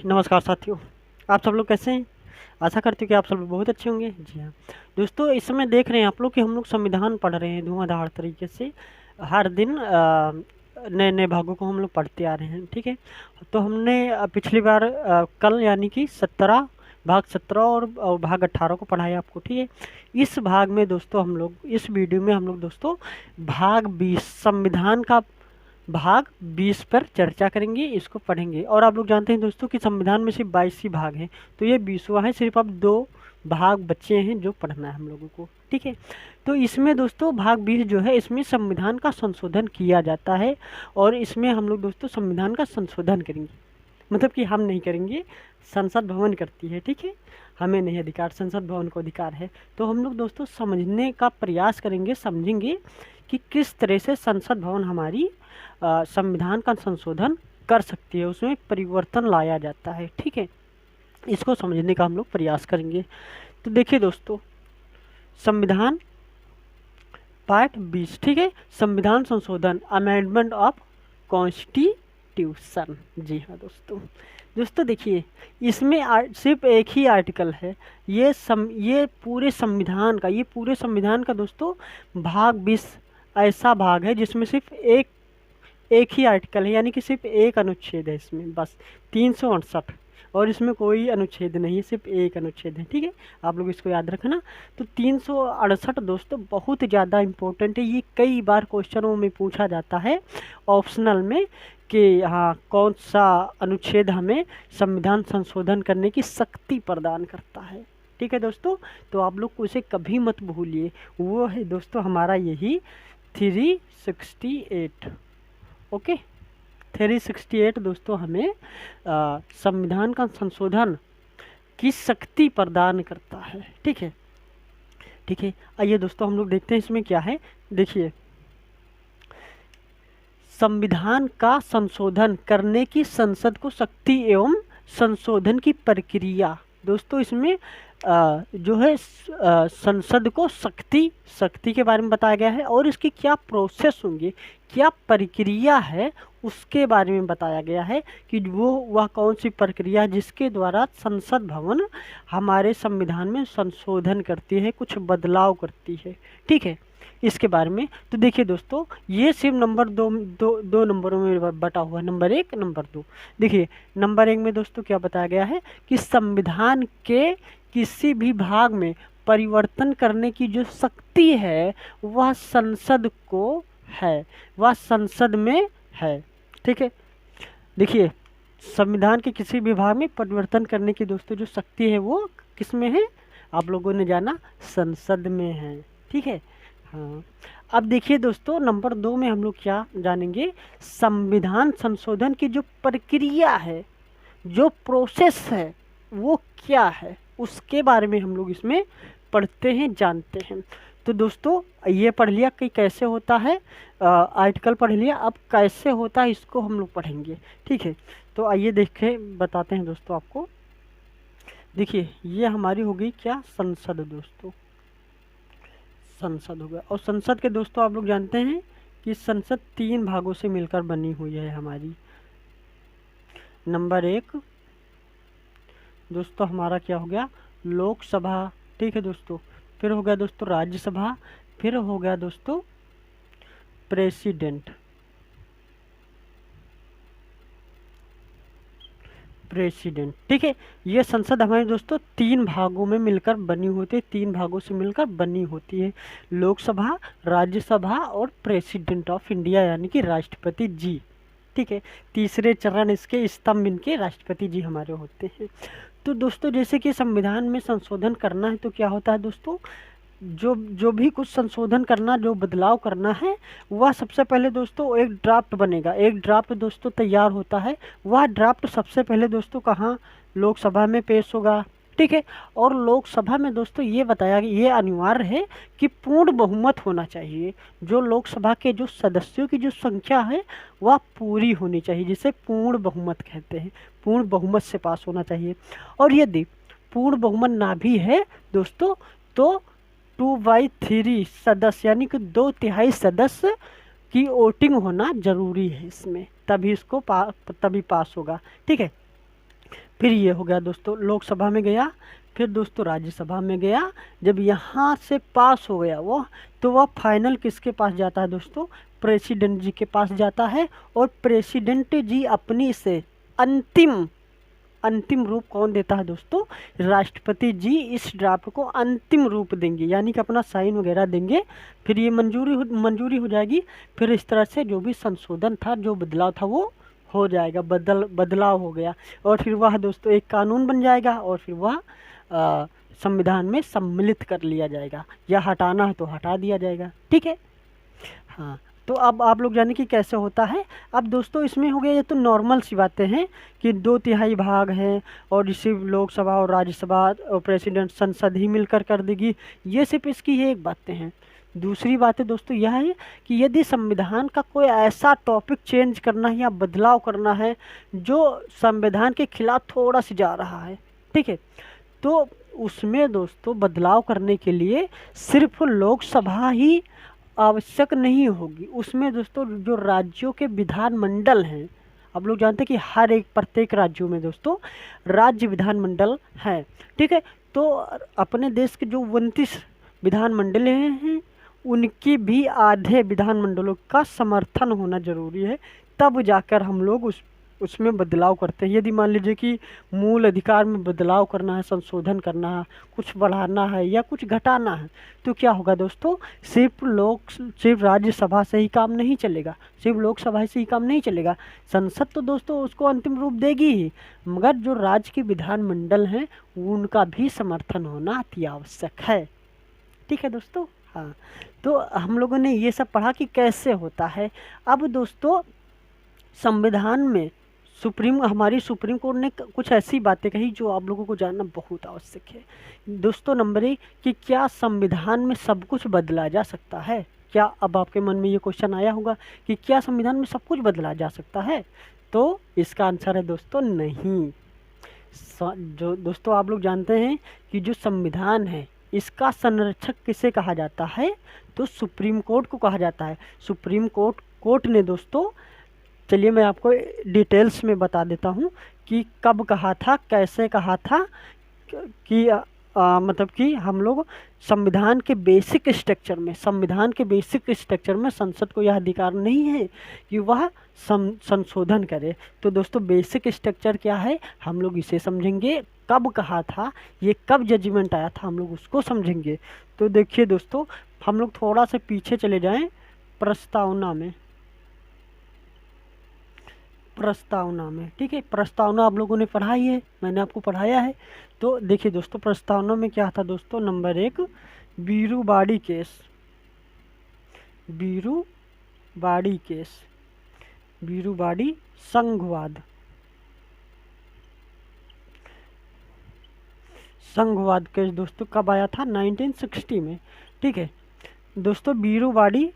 नमस्कार साथियों, आप सब लोग कैसे हैं? आशा करती हूँ कि आप सब लोग बहुत अच्छे होंगे। जी हाँ दोस्तों, इस समय देख रहे हैं आप लोग कि हम लोग संविधान पढ़ रहे हैं धुआंधार तरीके से। हर दिन नए नए भागों को हम लोग पढ़ते आ रहे हैं। ठीक है, तो हमने पिछली बार कल यानी कि 17 भाग 17 और भाग 18 को पढ़ाया आपको। ठीक है, इस भाग में दोस्तों हम लोग इस वीडियो में हम लोग दोस्तों भाग 20 संविधान का भाग 20 पर चर्चा करेंगे, इसको पढ़ेंगे। और आप लोग जानते हैं दोस्तों कि संविधान में सिर्फ 22 ही भाग हैं, तो ये 20वां है। सिर्फ अब 2 भाग बचे हैं जो पढ़ना है हम लोगों को। ठीक है, तो इसमें दोस्तों भाग 20 जो है, इसमें संविधान का संशोधन किया जाता है। और इसमें हम लोग दोस्तों संविधान का संशोधन करेंगे, मतलब कि हम नहीं करेंगे, संसद भवन करती है। ठीक है, हमें नहीं अधिकार, संसद भवन को अधिकार है। तो हम लोग दोस्तों समझने का प्रयास करेंगे, समझेंगे कि किस तरह से संसद भवन हमारी संविधान का संशोधन कर सकती है, उसमें परिवर्तन लाया जाता है। ठीक है, इसको समझने का हम लोग प्रयास करेंगे। तो देखिए दोस्तों, संविधान पार्ट 20। ठीक है, संविधान संशोधन, अमेंडमेंट ऑफ कॉन्स्टिट्यूशन। जी हाँ दोस्तों, देखिए इसमें सिर्फ एक ही आर्टिकल है। ये पूरे संविधान का दोस्तों भाग 20 ऐसा भाग है जिसमें सिर्फ एक ही आर्टिकल है, यानी कि सिर्फ एक अनुच्छेद है इसमें, बस 368। और इसमें कोई अनुच्छेद नहीं है, सिर्फ एक अनुच्छेद है। ठीक है, आप लोग इसको याद रखना। तो 368 दोस्तों बहुत ज़्यादा इम्पोर्टेंट है। ये कई बार क्वेश्चनों में पूछा जाता है ऑप्शनल में कि हाँ कौन सा अनुच्छेद हमें संविधान संशोधन करने की शक्ति प्रदान करता है। ठीक है दोस्तों, तो आप लोग को इसे कभी मत भूलिए। वो है दोस्तों हमारा यही 368। ओके, 368 दोस्तों हमें संविधान का संशोधन की शक्ति प्रदान करता है। ठीक है, आइए दोस्तों हम लोग देखते हैं इसमें क्या है। देखिए, संविधान का संशोधन करने की संसद को शक्ति एवं संशोधन की प्रक्रिया। दोस्तों इसमें जो है संसद को शक्ति के बारे में बताया गया है, और इसकी क्या प्रोसेस होंगे, क्या प्रक्रिया है, उसके बारे में बताया गया है कि वह कौन सी प्रक्रिया है जिसके द्वारा संसद भवन हमारे संविधान में संशोधन करती है, कुछ बदलाव करती है। ठीक है, इसके बारे में तो देखिए दोस्तों, ये सिर्फ नंबर दो नंबरों में बटा हुआ है, नंबर 1 नंबर 2। देखिए नंबर 1 में दोस्तों क्या बताया गया है कि संविधान के किसी भी भाग में परिवर्तन करने की जो शक्ति है वह संसद को है, वह संसद में है। ठीक है, देखिए संविधान के किसी भी भाग में परिवर्तन करने की दोस्तों जो शक्ति है वो किस में है, आप लोगों ने जाना संसद में है। ठीक है, हाँ अब देखिए दोस्तों नंबर 2 में हम लोग क्या जानेंगे, संविधान संशोधन की जो प्रक्रिया है, जो प्रोसेस है वो क्या है, उसके बारे में हम लोग इसमें पढ़ते हैं, जानते हैं। तो दोस्तों ये पढ़ लिया कि कैसे होता है, आर्टिकल पढ़ लिया, अब कैसे होता है इसको हम लोग पढ़ेंगे। ठीक है, तो आइए देखें, बताते हैं दोस्तों आपको। देखिए ये हमारी हो गई क्या, संसद दोस्तों, संसद हो गया। और संसद के दोस्तों आप लोग जानते हैं कि संसद 3 भागों से मिलकर बनी हुई है हमारी। नंबर 1 दोस्तों हमारा क्या हो गया, लोकसभा। ठीक है दोस्तों, फिर हो गया दोस्तों राज्यसभा, फिर हो गया दोस्तों प्रेसिडेंट। ठीक है, ये संसद हमारे दोस्तों 3 भागों में मिलकर बनी होती है, 3 भागों से मिलकर बनी होती है, लोकसभा, राज्यसभा और प्रेसिडेंट ऑफ इंडिया यानी कि राष्ट्रपति जी। ठीक है, तीसरे चरण इसके स्तंभ इनके राष्ट्रपति जी हमारे होते हैं। तो दोस्तों जैसे कि संविधान में संशोधन करना है तो क्या होता है दोस्तों, जो भी कुछ संशोधन करना, जो बदलाव करना है, वह सबसे पहले दोस्तों एक ड्राफ्ट बनेगा, एक ड्राफ्ट दोस्तों तैयार होता है। वह ड्राफ्ट सबसे पहले दोस्तों कहाँ, लोकसभा में पेश होगा। ठीक है, और लोकसभा में दोस्तों ये बताया गया, ये अनिवार्य है कि पूर्ण बहुमत होना चाहिए, जो लोकसभा के जो सदस्यों की जो संख्या है वह पूरी होनी चाहिए, जिसे पूर्ण बहुमत कहते हैं, पूर्ण बहुमत से पास होना चाहिए। और यदि पूर्ण बहुमत ना भी है दोस्तों तो 2/3 सदस्य यानी कि 2/3 सदस्य की वोटिंग होना जरूरी है इसमें, तभी इसको तभी पास होगा। ठीक है, फिर ये हो गया दोस्तों, लोकसभा में गया, फिर दोस्तों राज्यसभा में गया। जब यहाँ से पास हो गया वो, तो वह फाइनल किसके पास जाता है दोस्तों? प्रेसिडेंट जी के पास जाता है। और प्रेसिडेंट जी अपनी से अंतिम अंतिम रूप कौन देता है दोस्तों? राष्ट्रपति जी इस ड्राफ्ट को अंतिम रूप देंगे, यानी कि अपना साइन वगैरह देंगे, फिर ये मंजूरी हो जाएगी। फिर इस तरह से जो भी संशोधन था, जो बदलाव था, वो हो जाएगा, बदलाव हो गया। और फिर वह दोस्तों एक कानून बन जाएगा, और फिर वह संविधान में सम्मिलित कर लिया जाएगा, या हटाना है तो हटा दिया जाएगा। ठीक है, हाँ। तो अब आप लोग जाने कि कैसे होता है। अब दोस्तों इसमें हो गया, ये तो नॉर्मल सी बातें हैं कि 2/3 भाग हैं, और सिर्फ लोकसभा और राज्यसभा और प्रेसिडेंट संसद ही मिलकर कर देगी। ये सिर्फ इसकी ये एक बातें हैं। दूसरी बात है दोस्तों यह है कि यदि संविधान का कोई ऐसा टॉपिक चेंज करना है या बदलाव करना है जो संविधान के खिलाफ थोड़ा सा जा रहा है, ठीक है, तो उसमें दोस्तों बदलाव करने के लिए सिर्फ लोकसभा ही आवश्यक नहीं होगी। उसमें दोस्तों जो राज्यों के विधानमंडल हैं, आप लोग जानते हैं कि हर एक प्रत्येक राज्यों में दोस्तों राज्य विधानमंडल है। ठीक है, तो अपने देश के जो 29 विधानमंडल हैं, उनकी भी आधे विधानमंडलों का समर्थन होना जरूरी है, तब जाकर हम लोग उसमें बदलाव करते हैं। यदि मान लीजिए कि मूल अधिकार में बदलाव करना है, संशोधन करना है, कुछ बढ़ाना है या कुछ घटाना है, तो क्या होगा दोस्तों? सिर्फ राज्यसभा से ही काम नहीं चलेगा, सिर्फ लोकसभा से ही काम नहीं चलेगा। संसद तो दोस्तों उसको अंतिम रूप देगी ही, मगर जो राज्य के विधानमंडल हैं उनका भी समर्थन होना अति आवश्यक है। ठीक है दोस्तों, हाँ। तो हम लोगों ने ये सब पढ़ा कि कैसे होता है। अब दोस्तों संविधान में हमारी सुप्रीम कोर्ट ने कुछ ऐसी बातें कही जो आप लोगों को जानना बहुत आवश्यक है। दोस्तों नंबर 1 कि क्या संविधान में सब कुछ बदला जा सकता है? क्या अब आपके मन में ये क्वेश्चन आया होगा कि क्या संविधान में सब कुछ बदला जा सकता है? तो इसका आंसर है दोस्तों नहीं। जो दोस्तों आप लोग जानते हैं कि जो संविधान है इसका संरक्षक किसे कहा जाता है? तो सुप्रीम कोर्ट को कहा जाता है। सुप्रीम कोर्ट ने दोस्तों, चलिए मैं आपको डिटेल्स में बता देता हूँ कि कब कहा था, कैसे कहा था, कि मतलब कि हम लोग संविधान के बेसिक स्ट्रक्चर में संसद को यह अधिकार नहीं है कि वह संशोधन करे। तो दोस्तों बेसिक स्ट्रक्चर क्या है, हम लोग इसे समझेंगे। कब कहा था, ये कब जजमेंट आया था, हम लोग उसको समझेंगे। तो देखिए दोस्तों, हम लोग थोड़ा सा पीछे चले जाएं प्रस्तावना में। ठीक है, प्रस्तावना आप लोगों ने पढ़ाई है, मैंने आपको पढ़ाया है। तो देखिए दोस्तों, प्रस्तावना में क्या था दोस्तों? नंबर 1 बीरूबाड़ी केस, बीरूबाड़ी संघवाद केस दोस्तों कब आया था? 1960 में। ठीक है दोस्तों, बीरूबाड़ी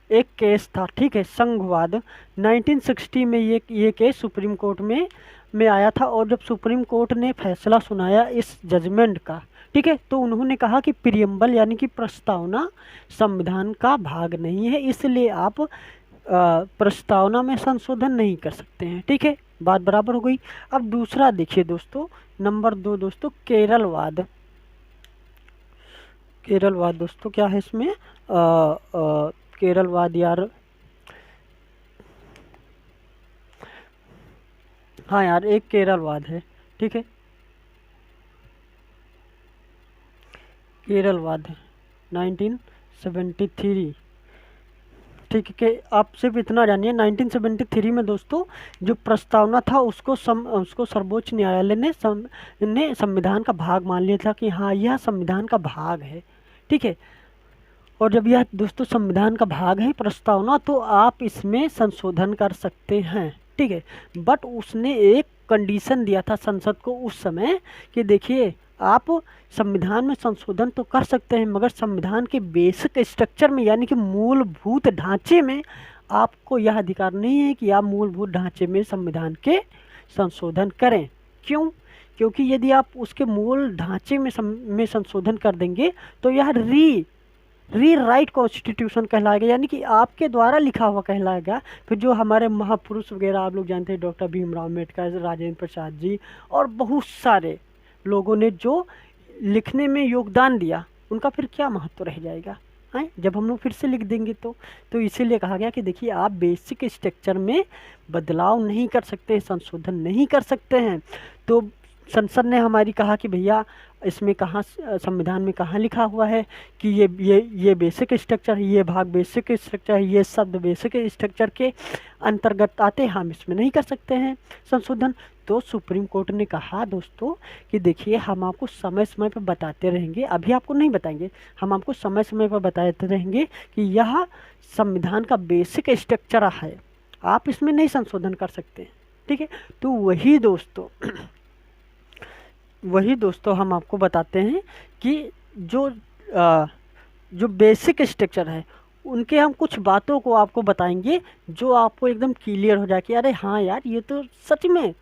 एक केस था, ठीक है, संघवाद। 1960 में ये केस सुप्रीम कोर्ट में आया था। और जब सुप्रीम कोर्ट ने फैसला सुनाया इस जजमेंट का, ठीक है, तो उन्होंने कहा कि प्रियम्बल यानी कि प्रस्तावना संविधान का भाग नहीं है, इसलिए आप प्रस्तावना में संशोधन नहीं कर सकते हैं। ठीक है, बात बराबर हो गई। अब दूसरा देखिए दोस्तों, नंबर 2 दोस्तों केरलवाद दोस्तों क्या है इसमें? केरलवाद यार, हाँ यार, एक केरलवाद है। ठीक है, केरलवाद है 1973। ठीक है, कि आप सिर्फ इतना जानिए, 1973 में दोस्तों जो प्रस्तावना था उसको सर्वोच्च न्यायालय ने संविधान का भाग मान लिया था कि हाँ यह संविधान का भाग है। ठीक है, और जब यह दोस्तों संविधान का भाग है प्रस्तावना, तो आप इसमें संशोधन कर सकते हैं। ठीक है, बट उसने एक कंडीशन दिया था संसद को उस समय कि देखिए आप संविधान में संशोधन तो कर सकते हैं, मगर संविधान के बेसिक स्ट्रक्चर में यानी कि मूलभूत ढांचे में आपको यह अधिकार नहीं है कि आप मूलभूत ढांचे में संविधान के संशोधन करें। क्यों? क्योंकि यदि आप उसके मूल ढांचे में संशोधन कर देंगे तो यह रीराइट कॉन्स्टिट्यूशन कहलाएगा, यानी कि आपके द्वारा लिखा हुआ कहलाएगा। फिर जो हमारे महापुरुष वगैरह आप लोग जानते हैं, डॉक्टर भीमराव अम्बेडकर, राजेंद्र प्रसाद जी और बहुत सारे लोगों ने जो लिखने में योगदान दिया, उनका फिर क्या महत्व रह जाएगा हैं, जब हम लोग फिर से लिख देंगे तो इसीलिए कहा गया कि देखिए आप बेसिक स्ट्रक्चर में बदलाव नहीं कर सकते, संशोधन नहीं कर सकते हैं। तो संसद ने हमारी कहा कि भैया इसमें कहाँ, संविधान में कहाँ लिखा हुआ है कि ये बेसिक स्ट्रक्चर है, ये भाग बेसिक स्ट्रक्चर है, ये शब्द बेसिक स्ट्रक्चर के अंतर्गत आते हैं, हम इसमें नहीं कर सकते हैं संशोधन। तो सुप्रीम कोर्ट ने कहा दोस्तों कि देखिए हम आपको समय समय पर बताते रहेंगे, अभी आपको नहीं बताएंगे, हम आपको समय समय पर बताते रहेंगे कि यह संविधान का बेसिक स्ट्रक्चर है, आप इसमें नहीं संशोधन कर सकते। ठीक है, तो वही दोस्तों हम आपको बताते हैं कि जो बेसिक स्ट्रक्चर है उनके हम कुछ बातों को आपको बताएंगे जो आपको एकदम क्लियर हो जाए कि अरे हाँ यार ये तो सच में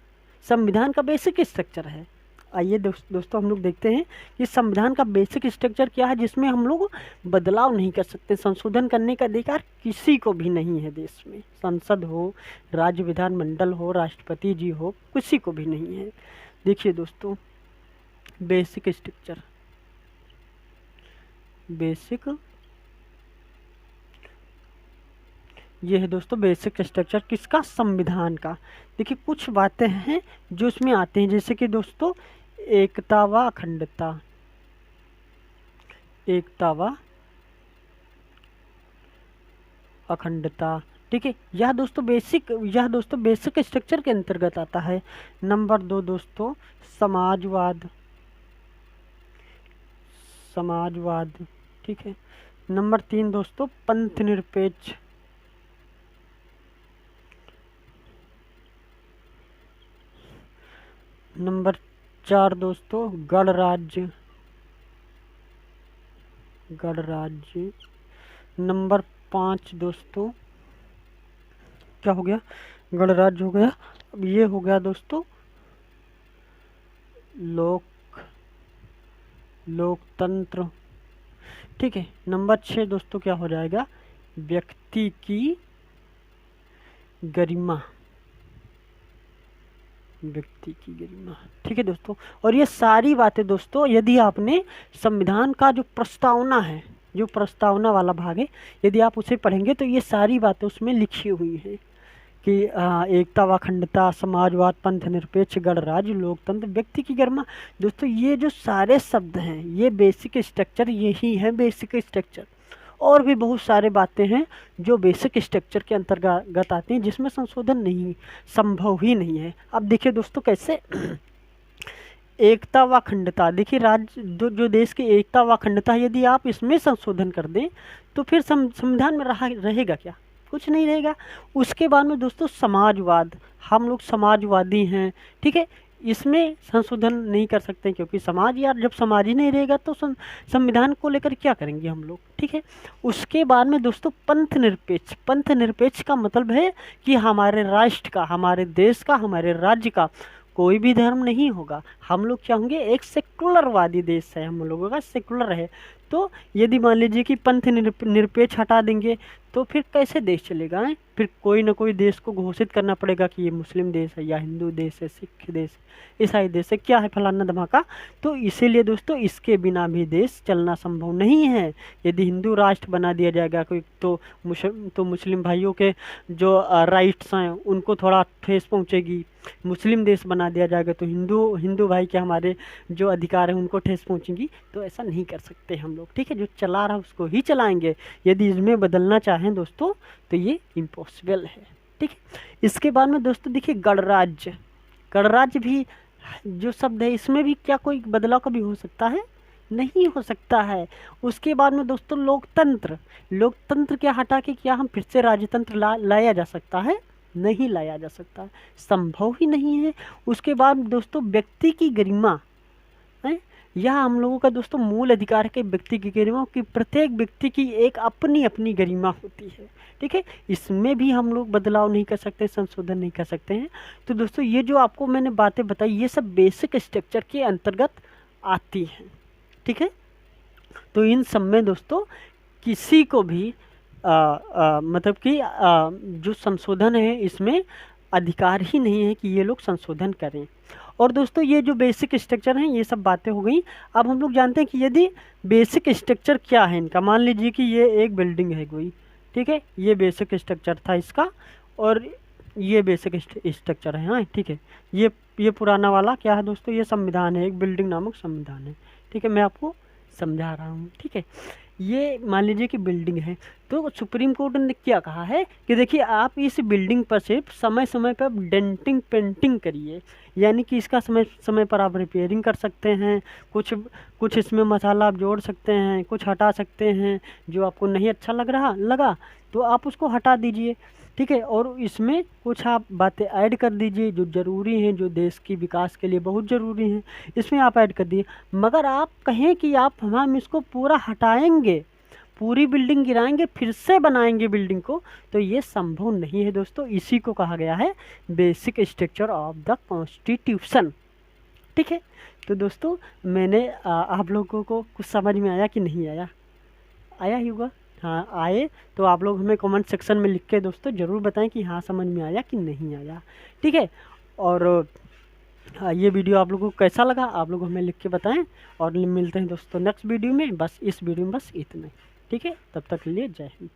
संविधान का बेसिक स्ट्रक्चर है। आइए दोस्तों हम लोग देखते हैं कि संविधान का बेसिक स्ट्रक्चर क्या है, जिसमें हम लोग बदलाव नहीं कर सकते, संशोधन करने का अधिकार किसी को भी नहीं है देश में, संसद हो, राज्य विधानमंडल हो, राष्ट्रपति जी हो, किसी को भी नहीं है। देखिए दोस्तों बेसिक स्ट्रक्चर, बेसिक ये है दोस्तों बेसिक स्ट्रक्चर किसका, संविधान का। देखिए कुछ बातें हैं जो इसमें आते हैं, जैसे कि दोस्तों एकता व अखंडता, एकता व अखंडता। ठीक है, यह दोस्तों बेसिक स्ट्रक्चर के अंतर्गत आता है। नंबर 2 दोस्तों समाजवाद, ठीक है। नंबर 3 दोस्तों पंथ निरपेक्ष, नंबर 4 दोस्तों गणराज्य, नंबर 5 दोस्तों क्या हो गया, गणराज्य हो गया। अब ये हो गया दोस्तों लोकतंत्र। ठीक है, नंबर 6 दोस्तों क्या हो जाएगा, व्यक्ति की गरिमा, ठीक है दोस्तों। और ये सारी बातें दोस्तों यदि आपने संविधान का जो प्रस्तावना है, जो प्रस्तावना वाला भाग है, यदि आप उसे पढ़ेंगे तो ये सारी बातें उसमें लिखी हुई हैं कि एकता व अखंडता, समाजवाद, पंथ निरपेक्ष, गणराज्य, लोकतंत्र, व्यक्ति की गरिमा। दोस्तों ये जो सारे शब्द हैं ये बेसिक स्ट्रक्चर, यही है बेसिक स्ट्रक्चर। और भी बहुत सारे बातें हैं जो बेसिक स्ट्रक्चर के अंतर्गत आती हैं, जिसमें संशोधन नहीं, संभव ही नहीं है। अब देखिए दोस्तों कैसे एकता व अखंडता, देखिए राज्य जो देश की एकता व अखंडता, यदि आप इसमें संशोधन कर दें तो फिर संविधान में रहेगा क्या, कुछ नहीं रहेगा। उसके बाद में दोस्तों समाजवाद, हम लोग समाजवादी हैं, ठीक है, इसमें संशोधन नहीं कर सकते क्योंकि समाज, यार जब समाज ही नहीं रहेगा तो संविधान को लेकर क्या करेंगे हम लोग। ठीक है, उसके बाद में दोस्तों पंथ निरपेक्ष का मतलब है कि हमारे राष्ट्र का, हमारे देश का, हमारे राज्य का कोई भी धर्म नहीं होगा, हम लोग क्या होंगे, एक सेकुलरवादी देश है, हम लोगों का सेकुलर है। तो यदि मान लीजिए कि पंथ निरपेक्ष हटा देंगे तो फिर कैसे देश चलेगा है? फिर कोई ना कोई देश को घोषित करना पड़ेगा कि ये मुस्लिम देश है या हिंदू देश है, सिख देश है, ईसाई देश है, क्या है फलाना धमाका। तो इसीलिए दोस्तों इसके बिना भी देश चलना संभव नहीं है। यदि हिंदू राष्ट्र बना दिया जाएगा कोई तो मुस्लिम भाइयों के जो राइट्स हैं उनको थोड़ा ठेस पहुँचेगी। मुस्लिम देश बना दिया जाएगा तो हिंदू भाई के हमारे जो अधिकार हैं उनको ठेस पहुँचेगी। तो ऐसा नहीं कर सकते हम लोग, ठीक है, जो चला रहा उसको ही चलाएंगे। यदि इसमें बदलना चाहें दोस्तों तो ये इम्पॉसिबल है, ठीक है। इसके बाद में दोस्तों देखिए गणराज्य भी जो शब्द है इसमें भी क्या कोई बदलाव कभी हो सकता है? नहीं हो सकता है। उसके बाद में दोस्तों लोकतंत्र क्या हटा के क्या हम फिर से राजतंत्र लाया जा सकता है? नहीं लाया जा सकता, संभव ही नहीं है। उसके बाद दोस्तों व्यक्ति की गरिमा है, यह हम लोगों का दोस्तों मूल अधिकार है, व्यक्ति की गरिमा, कि प्रत्येक व्यक्ति की एक अपनी अपनी गरिमा होती है, ठीक है। इसमें भी हम लोग बदलाव नहीं कर सकते, संशोधन नहीं कर सकते हैं। तो दोस्तों ये जो आपको मैंने बातें बताई ये सब बेसिक स्ट्रक्चर के अंतर्गत आती हैं, ठीक है। तो इन सब में दोस्तों किसी को भी मतलब कि जो संशोधन है इसमें अधिकार ही नहीं है कि ये लोग संशोधन करें। और दोस्तों ये जो बेसिक स्ट्रक्चर हैं ये सब बातें हो गई। अब हम लोग जानते हैं कि यदि बेसिक स्ट्रक्चर क्या है इनका। मान लीजिए कि ये एक बिल्डिंग है कोई, ठीक है, ये बेसिक स्ट्रक्चर था इसका, और ये बेसिक स्ट्रक्चर है, हाँ ठीक है। ये पुराना वाला क्या है दोस्तों, ये संविधान है, एक बिल्डिंग नामक संविधान है, ठीक है, मैं आपको समझा रहा हूँ, ठीक है। ये मान लीजिए कि बिल्डिंग है, तो सुप्रीम कोर्ट ने क्या कहा है कि देखिए आप इस बिल्डिंग पर सिर्फ समय समय पर डेंटिंग पेंटिंग करिए, यानी कि इसका समय समय पर आप रिपेयरिंग कर सकते हैं, कुछ कुछ इसमें मसाला आप जोड़ सकते हैं, कुछ हटा सकते हैं, जो आपको नहीं अच्छा लगा तो आप उसको हटा दीजिए, ठीक है। और इसमें कुछ आप बातें ऐड कर दीजिए जो ज़रूरी हैं, जो देश की विकास के लिए बहुत ज़रूरी हैं, इसमें आप ऐड कर दिए। मगर आप कहें कि हम इसको पूरा हटाएंगे, पूरी बिल्डिंग गिराएंगे फिर से बनाएंगे बिल्डिंग को, तो ये संभव नहीं है दोस्तों। इसी को कहा गया है basic structure of the constitution, ठीक है। तो दोस्तों मैंने आप लोगों को कुछ समझ में आया कि नहीं आया? आया ही होगा, हाँ आए तो आप लोग हमें कमेंट सेक्शन में लिख के दोस्तों ज़रूर बताएं कि हाँ समझ में आया कि नहीं आया, ठीक है। और ये वीडियो आप लोगों को कैसा लगा आप लोग हमें लिख के बताएं, और मिलते हैं दोस्तों नेक्स्ट वीडियो में। बस इस वीडियो में बस इतना, ठीक है, तब तक के लिए जय हिंद।